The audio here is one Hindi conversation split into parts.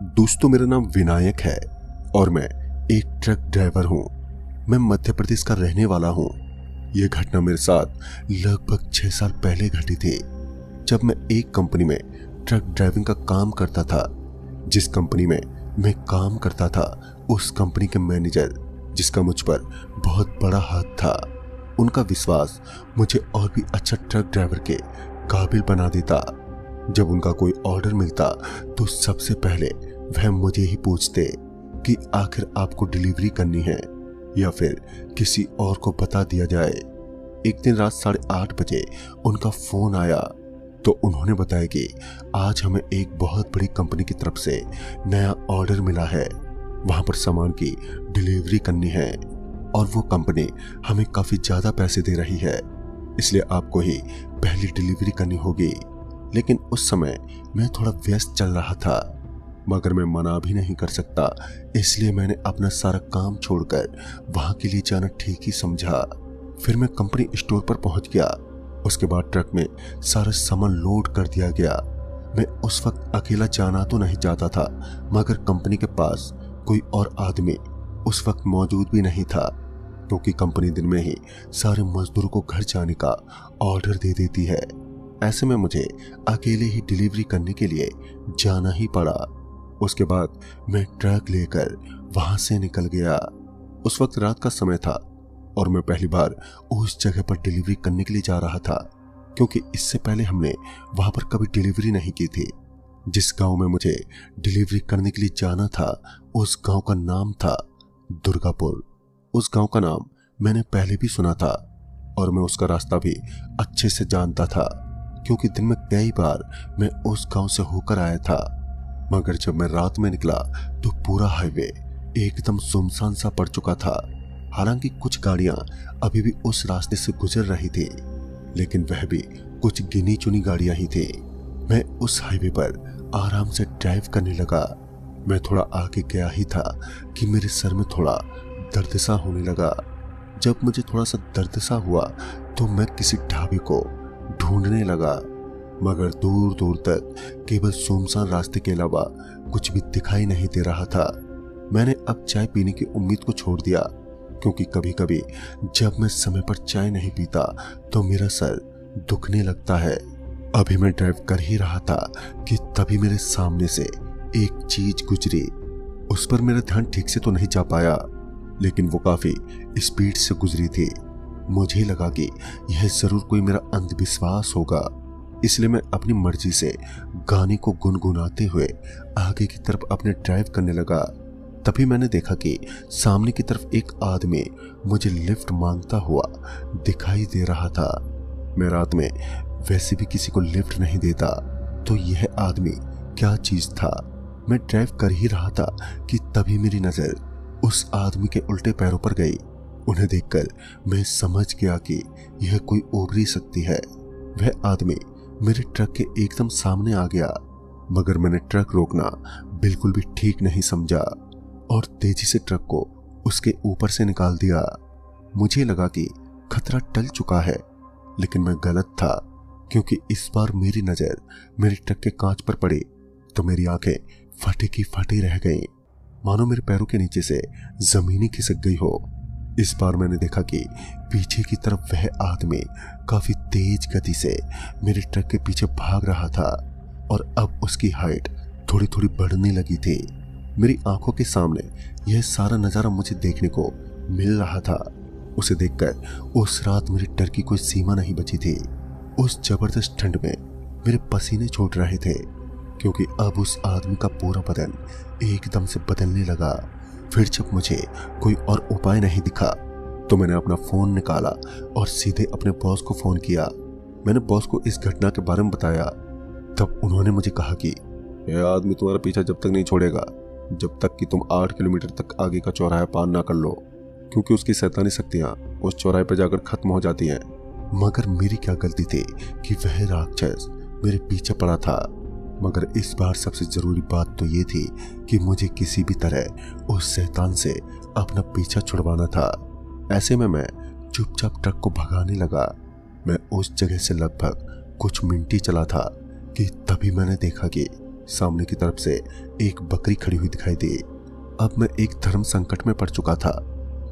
दोस्तों, मेरा नाम विनायक है और मैं एक ट्रक ड्राइवर हूँ। मैं मध्य प्रदेश का रहने वाला हूँ। यह घटना मेरे साथ लगभग 6 साल पहले घटी थी, जब मैं एक कंपनी में ट्रक ड्राइविंग का काम करता था। जिस कंपनी में मैं काम करता था, उस कंपनी के मैनेजर, जिसका मुझ पर बहुत बड़ा हाथ था, उनका विश्वास मुझे और भी अच्छा ट्रक ड्राइवर के काबिल बना देता। जब उनका कोई ऑर्डर मिलता तो सबसे पहले वह मुझे ही पूछते कि आखिर आपको डिलीवरी करनी है या फिर किसी और को बता दिया जाए। एक दिन रात 8:30 बजे उनका फोन आया तो उन्होंने बताया कि आज हमें एक बहुत बड़ी कंपनी की तरफ से नया ऑर्डर मिला है, वहां पर सामान की डिलीवरी करनी है और वो कंपनी हमें काफी ज्यादा पैसे दे रही है, इसलिए आपको ही पहली डिलीवरी करनी होगी। लेकिन उस समय मैं थोड़ा व्यस्त चल रहा था, मगर मैं मना भी नहीं कर सकता, इसलिए मैंने अपना सारा काम छोड़कर वहां के लिए जाना ठीक ही समझा। फिर मैं कंपनी स्टोर पर पहुंच गया। उसके बाद ट्रक में सारा सामान लोड कर दिया गया। मैं उस वक्त अकेला जाना तो नहीं चाहता था, मगर कंपनी के पास कोई और आदमी उस वक्त मौजूद भी नहीं था, क्योंकि कंपनी दिन में ही सारे मजदूरों को घर जाने का ऑर्डर दे देती है। ऐसे में मुझे अकेले ही डिलीवरी करने के लिए जाना ही पड़ा। उसके बाद मैं ट्रक लेकर वहां से निकल गया। उस वक्त रात का समय था और मैं पहली बार उस जगह पर डिलीवरी करने के लिए जा रहा था, क्योंकि इससे पहले हमने वहां पर कभी डिलीवरी नहीं की थी। जिस गांव में मुझे डिलीवरी करने के लिए जाना था, उस गांव का नाम था दुर्गापुर। उस गांव का नाम मैंने पहले भी सुना था और मैं उसका रास्ता भी अच्छे से जानता था, क्योंकि दिन में कई बार मैं उस गांव से होकर आया था। मगर जब मैं रात में निकला तो पूरा हाईवे एकदम सुनसान सा पड़ चुका था। हालांकि कुछ गाड़ियां अभी भी उस रास्ते से गुजर रही थी, लेकिन वह भी कुछ गिनी चुनी गाड़ियां ही थी। मैं उस हाईवे पर आराम से ड्राइव करने लगा। मैं थोड़ा आगे गया ही था कि मेरे सर में थोड़ा दर्द सा होने लगा। जब मुझे थोड़ा सा दर्द सा हुआ तो मैं किसी ढाबे को ढूंढने लगा, मगर दूर दूर तक केवल सुनसान रास्ते के अलावा कुछ भी दिखाई नहीं दे रहा था। मैंने अब चाय पीने की उम्मीद को छोड़ दिया, क्योंकि कभी कभी जब मैं समय पर चाय नहीं पीता तो मेरा सर दुखने लगता है। अभी मैं ड्राइव कर ही रहा था कि तभी मेरे सामने से एक चीज गुजरी। उस पर मेरा ध्यान ठीक से तो नहीं जा पाया, लेकिन वो काफी स्पीड से गुजरी थी। मुझे लगा कि यह जरूर कोई मेरा अंधविश्वास होगा, इसलिए मैं अपनी मर्जी से गाने को गुनगुनाते हुए आगे की तरफ अपने ड्राइव करने लगा। तभी मैंने देखा कि सामने की तरफ एक आदमी मुझे लिफ्ट मांगता हुआ दिखाई दे रहा था। मैं रात में वैसे भी किसी को लिफ्ट नहीं देता, तो यह आदमी क्या चीज था। मैं ड्राइव कर ही रहा था कि तभी मेरी नजर उस आदमी के उल्टे पैरों पर गई। उन्हें देखकर मैं समझ गया कि यह कोई ओपरी शक्ति है। वह आदमी मेरे ट्रक के एकदम सामने आ गया, मगर मैंने ट्रक रोकना बिल्कुल भी ठीक नहीं समझा और तेजी से ट्रक को उसके ऊपर से निकाल दिया। मुझे लगा कि खतरा टल चुका है, लेकिन मैं गलत था, क्योंकि इस बार मेरी नजर मेरे ट्रक के कांच पर पड़ी तो मेरी आंखें फटी की फटी रह गईं, मानो मेरे पैरों के नीचे से जमीन ही खिसक गई हो। इस बार मैंने देखा कि पीछे की तरफ वह आदमी काफी तेज गति से मेरे ट्रक के पीछे भाग रहा था और अब उसकी हाइट थोड़ी थोड़ी बढ़ने लगी थी। मेरी आंखों के सामने यह सारा नजारा मुझे देखने को मिल रहा था। उसे देखकर उस रात मेरे डर की कोई सीमा नहीं बची थी। उस जबरदस्त ठंड में मेरे पसीने छूट रहे थे, क्योंकि अब उस आदमी का पूरा बदन एकदम से बदलने लगा। फिर जब मुझे कोई और उपाय नहीं दिखा तो मैंने अपना फोन निकाला और सीधे अपने बॉस को फोन किया। मैंने बॉस को इस घटना के बारे में बताया। तब उन्होंने मुझे कहा कि यह आदमी तुम्हारा पीछा जब तक नहीं छोड़ेगा, जब तक कि तुम 8 किलोमीटर तक आगे का चौराहा पार ना कर लो, क्योंकि उसकी शैतानी शक्तियां उस चौराहे पर जाकर खत्म हो जाती हैं। मगर मेरी क्या गलती थी कि वह राक्षस मेरे पीछे पड़ा था। मगर इस बार सबसे जरूरी बात तो ये थी कि मुझे किसी भी तरह उस शैतान से अपना पीछा छुड़वाना था। ऐसे में मैं चुपचाप ट्रक को भगाने लगा। मैं उस जगह से लगभग कुछ मिनट ही चला था कि तभी मैंने देखा कि सामने की तरफ से एक बकरी खड़ी हुई दिखाई दी। अब मैं एक धर्म संकट में पड़ चुका था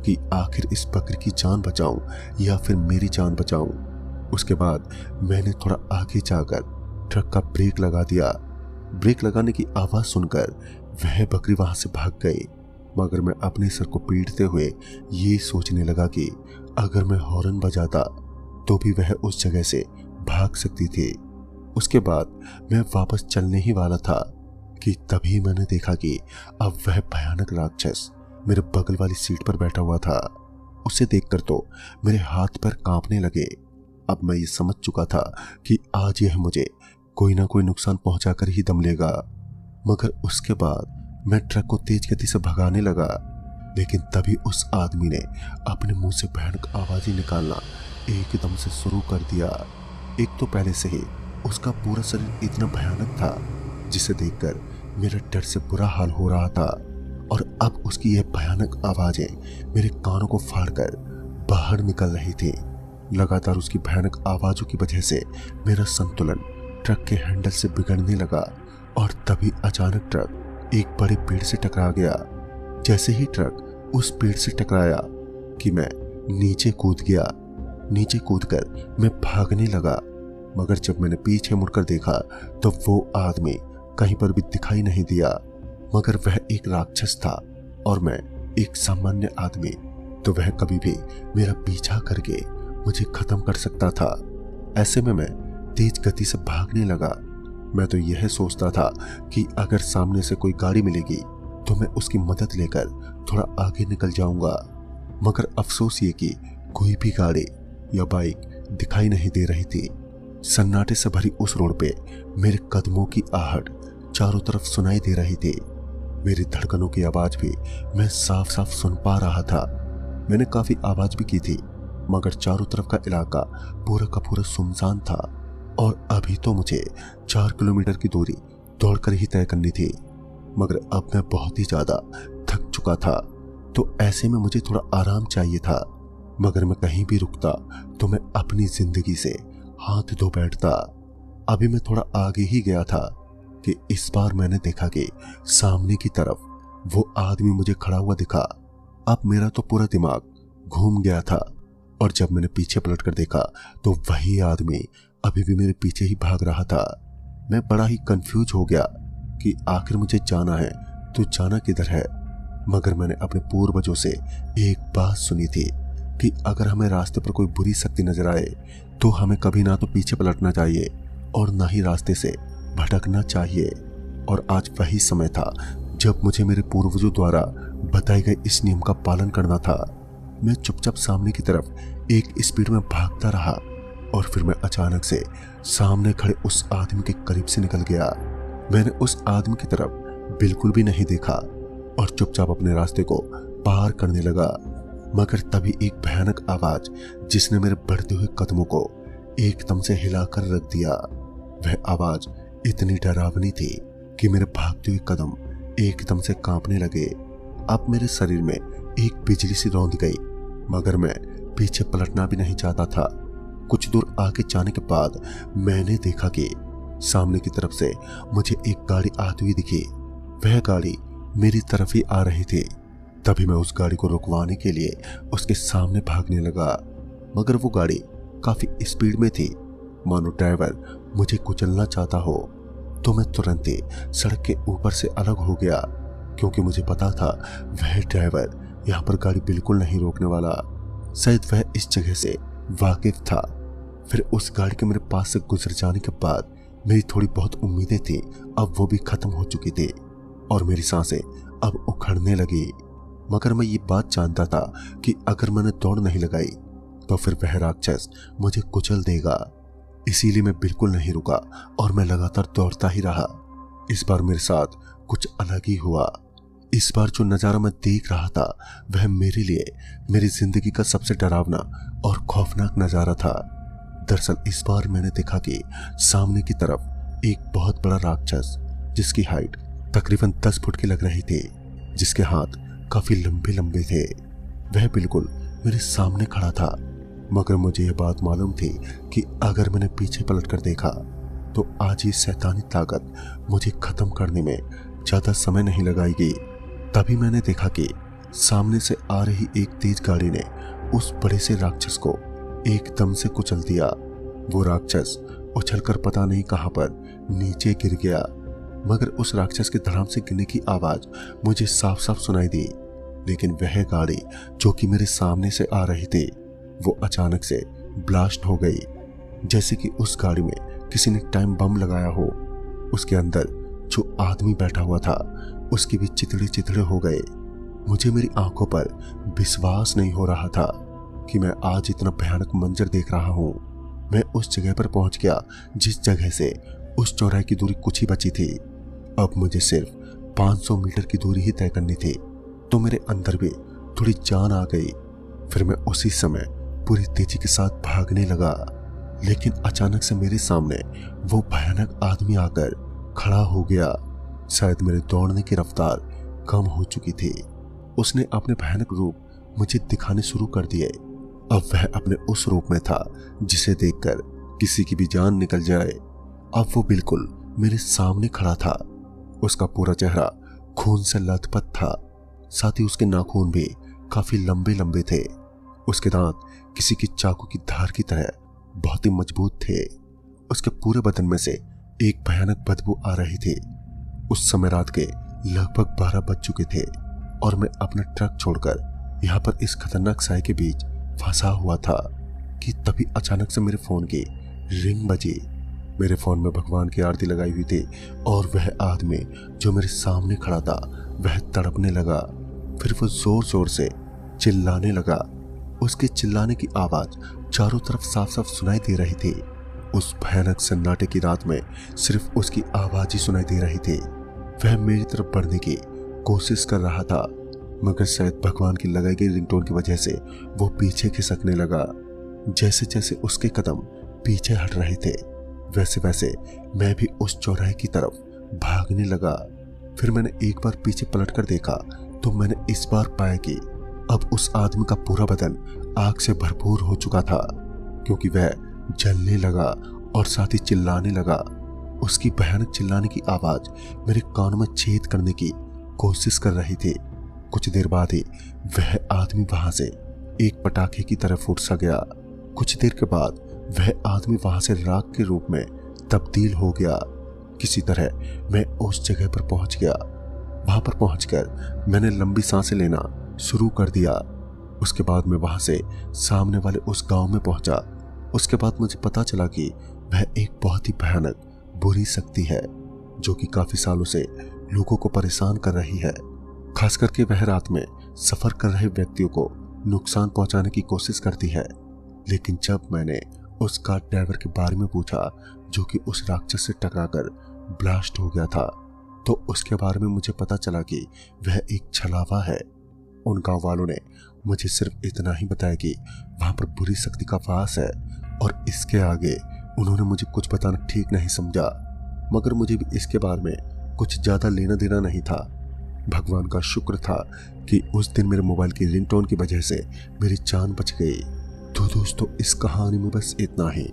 कि आखिर इस बकरी की जान बचाऊं या फिर मेरी जान बचाऊं। उसके बाद मैंने थोड़ा आगे जाकर ट्रक का ब्रेक लगा दिया। ब्रेक लगाने की आवाज सुनकर वह बकरी वहां से भाग गई, मगर मैं अपने सर को पीटते हुए ये सोचने लगा कि अगर मैं हॉर्न बजाता तो भी वह उस जगह से भाग सकती थी। उसके बाद मैं वापस चलने ही वाला था कि तभी मैंने देखा कि अब वह भयानक राक्षस मेरे बगल वाली सीट पर बैठा हुआ था। उसे देखकर तो मेरे हाथ पैर कांपने लगे। अब मैं ये समझ चुका था कि आज यह मुझे कोई ना कोई नुकसान पहुंचाकर ही दम लेगा। मगर उसके बाद मैं ट्रक को तेज गति से भगाने लगा, लेकिन तभी उस आदमी ने अपने मुंह से भयानक आवाजें निकालना एकदम से शुरू कर दिया। एक तो पहले से ही उसका पूरा शरीर इतना भयानक था जिसे देखकर मेरा डर से बुरा हाल हो रहा था, और अब उसकी यह भयानक आवाजें मेरे कानों को फाड़कर बाहर निकल रही थी। लगातार उसकी भयानक आवाजों की वजह से मेरा संतुलन ट्रक के हैंडल से बिगड़ने लगा, और तभी अचानक ट्रक एक बड़े पेड़ से टकरा गया। जैसे ही ट्रक उस पेड़ से टकराया कि मैं नीचे कूद गया। नीचे कूदकर मैं भागने लगा, मगर जब मैंने पीछे मुड़कर देखा तो वो आदमी कहीं पर भी दिखाई नहीं दिया। मगर वह एक राक्षस था और मैं एक सामान्य आदमी, तो वह कभी भी मेरा पीछा करके मुझे खत्म कर सकता था। ऐसे में मैं तेज गति से भागने लगा। मैं तो यह सोचता था कि अगर सामने से कोई गाड़ी मिलेगी तो मैं उसकी मदद लेकर थोड़ा आगे निकल जाऊंगा, मगर अफसोस ये कि कोई भी गाड़ी या बाइक दिखाई नहीं दे रही थी। सन्नाटे से भरी उस रोड पे मेरे कदमों की आहट चारों तरफ सुनाई दे रही थी। मेरी धड़कनों की आवाज भी मैं साफ साफ सुन पा रहा था। मैंने काफी आवाज भी की थी, मगर चारों तरफ का इलाका पूरा का पूरा सुनसान था, और अभी तो मुझे 4 किलोमीटर की दूरी दौड़कर ही तय करनी थी। मगर अब मैं बहुत ही ज्यादा थक चुका था, तो ऐसे में मुझे थोड़ा आराम चाहिए था। मगर मैं कहीं भी रुकता तो मैं अपनी जिंदगी से हाथ धो बैठता। अभी मैं थोड़ा आगे ही गया था कि इस बार मैंने देखा कि सामने की तरफ वो आदमी मुझे खड़ा हुआ दिखा। अब मेरा तो पूरा दिमाग घूम गया था, और जब मैंने पीछे पलटकर देखा तो वही आदमी अभी भी मेरे पीछे ही भाग रहा था। मैं बड़ा ही कंफ्यूज हो गया कि आखिर मुझे जाना है तो जाना किधर है। मगर मैंने अपने पूर्वजों से एक बात सुनी थी कि अगर हमें रास्ते पर कोई बुरी शक्ति नजर आए तो हमें कभी ना तो पीछे पलटना चाहिए और ना ही रास्ते से भटकना चाहिए। और आज वही समय था जब मुझे मेरे पूर्वजों द्वारा बताए गए इस नियम का पालन करना था। मैं चुपचाप सामने की तरफ एक स्पीड में भागता रहा, और फिर मैं अचानक से सामने खड़े उस आदमी के करीब से निकल गया। मैंने उस आदमी की तरफ बिल्कुल भी नहीं देखा और चुपचाप अपने रास्ते को पार करने लगा। मगर तभी एक भयानक आवाज जिसने मेरे बढ़ते हुए कदमों को एकदम से हिलाकर रख दिया। वह आवाज इतनी डरावनी थी कि मेरे भागते हुए कदम एकदम से कांपने लगे। अब मेरे शरीर में एक बिजली सी रौंद गई, मगर मैं पीछे पलटना भी नहीं चाहता था। कुछ दूर आगे जाने के बाद मैंने देखा कि सामने की तरफ से मुझे एक गाड़ी आती हुई दिखी। वह गाड़ी मेरी तरफ ही आ रही थी। तभी मैं उस गाड़ी को रुकवाने के लिए उसके सामने भागने लगा, मगर वो गाड़ी काफी स्पीड में थी, मानो ड्राइवर मुझे कुचलना चाहता हो। तो मैं तुरंत ही सड़क के ऊपर से अलग हो गया, क्योंकि मुझे पता था वह ड्राइवर यहाँ पर गाड़ी बिल्कुल नहीं रोकने वाला। शायद वह इस जगह से वाकिफ था। फिर उस गाड़ी के मेरे पास से गुजर जाने के बाद मेरी थोड़ी बहुत उम्मीदें थी, अब वो भी खत्म हो चुकी थी और मेरी सांसें अब उखड़ने लगी। मगर मैं ये बात जानता था कि अगर मैंने दौड़ नहीं लगाई तो फिर वह राक्षस मुझे कुचल देगा। इसीलिए मैं बिल्कुल नहीं रुका और मैं लगातार दौड़ता ही रहा। इस बार मेरे साथ कुछ अलग ही हुआ। इस बार जो नजारा मैं देख रहा था वह मेरे लिए मेरी जिंदगी का सबसे डरावना और खौफनाक नजारा था। दरअसल इस बार मैंने देखा कि सामने की तरफ एक बहुत बड़ा राक्षस, जिसकी हाइट तकरीबन 10 फुट की लग रही थी, जिसके हाथ काफी लंबे लंबे थे, वह बिल्कुल मेरे सामने खड़ा था। मगर मुझे यह बात मालूम थी कि अगर मैंने पीछे पलट कर देखा तो आज ये शैतानी ताकत मुझे खत्म करने में ज्यादा समय नहीं लगाएगी। तभी मैंने देखा कि सामने से आ रही एक तेज गाड़ी ने उस बड़े से राक्षस को एकदम से कुचल दिया। वो राक्षस उछलकर पता नहीं कहां पर नीचे गिर गया, मगर उस राक्षस के धड़ाम से गिरने की आवाज मुझे साफ साफ सुनाई दी। लेकिन वह गाड़ी जो कि मेरे सामने से आ रही थी वो अचानक से ब्लास्ट हो गई, जैसे कि उस गाड़ी में किसी ने टाइम बम लगाया हो। उसके अंदर जो आदमी बैठा हुआ था उसके भी चितड़े चितड़े हो गए। मुझे मेरी आंखों पर विश्वास नहीं हो रहा था कि मैं आज इतना भयानक मंजर देख रहा हूं। मैं उस जगह पर पहुंच गया जिस जगह से उस चौराहे की दूरी कुछ ही बची थी। अब मुझे सिर्फ 500 मीटर की दूरी ही तय करनी थी, तो मेरे अंदर भी थोड़ी जान आ गई। फिर मैं उसी समय पूरी तेजी के साथ भागने लगा, लेकिन अचानक से मेरे सामने वो भयानक आदमी आकर खड़ा हो गया। शायद मेरे दौड़ने की रफ्तार कम हो चुकी थी। उसने अपने भयानक रूप मुझे दिखाने शुरू कर दिए। अब वह अपने उस रूप में था जिसे देखकर किसी की भी जान निकल जाए। अब वो बिल्कुल मेरे सामने खड़ा था। उसका पूरा चेहरा खून से लथपथ था, साथ ही उसके नाखून भी काफी लंबे लंबे थे। उसके दांत किसी की चाकू की धार की तरह बहुत ही मजबूत थे। उसके पूरे बदन में से एक भयानक बदबू आ रही थी। उस समय रात के लगभग 12 बज चुके थे और मैं अपना ट्रक छोड़कर यहाँ पर इस खतरनाक साए के बीच फंसा हुआ था कि तभी अचानक से मेरे फोन की रिंग बजी। मेरे फोन में भगवान की आरती लगाई हुई थी और वह आदमी जो मेरे सामने खड़ा था वह तड़पने लगा। फिर वो जोर जोर से चिल्लाने लगा। उसके चिल्लाने की आवाज चारों तरफ साफ साफ सुनाई दे रही थी। उस भयानक सन्नाटे की रात में सिर्फ उसकी आवाज ही सुनाई दे रही थी। वह मेरी तरफ बढ़ने की कोशिश कर रहा था, मगर शायद भगवान की लगाई गई रिंगटोन की वजह से वो पीछे खिसकने लगा। जैसे जैसे उसके कदम पीछे हट रहे थे वैसे वैसे मैं भी उस चौराहे की तरफ भागने लगा। फिर मैंने एक बार पीछे पलटकर देखा तो मैंने इस बार पाया कि अब उस आदमी का पूरा बदन आग से भरपूर हो चुका था, क्योंकि वह जलने लगा और साथ ही चिल्लाने लगा। उसकी भयानक चिल्लाने की आवाज मेरे कानों में छेद करने की कोशिश कर रही थी। कुछ देर बाद ही वह आदमी वहां से एक पटाखे की तरफ उठ सा गया। कुछ देर के बाद वह आदमी वहां से राख के रूप में तब्दील हो गया। किसी तरह मैं उस जगह पर पहुंच गया। वहां पर पहुंचकर मैंने लंबी सांसें लेना शुरू कर दिया। उसके बाद मैं वहां से सामने वाले उस गांव में पहुंचा। उसके बाद मुझे पता चला कि वह एक बहुत ही भयानक बुरी शक्ति है जो कि काफी सालों से लोगों को परेशान कर रही है। खास करके वह रात में सफर कर रहे व्यक्तियों को नुकसान पहुंचाने की कोशिश करती है। लेकिन जब मैंने उस कार ड्राइवर के बारे में पूछा जो कि उस राक्षस से टकराकर ब्लास्ट हो गया था, तो उसके बारे में मुझे पता चला कि वह एक छलावा है। उन गांव वालों ने मुझे सिर्फ इतना ही बताया कि वहां पर बुरी शक्ति का वास है, और इसके आगे उन्होंने मुझे कुछ बताना ठीक नहीं समझा। मगर मुझे भी इसके बारे में कुछ ज्यादा लेना देना नहीं था। भगवान का शुक्र था कि उस दिन मेरे मोबाइल की रिंगटोन की वजह से मेरी जान बच गई। तो दोस्तों, इस कहानी में बस इतना ही।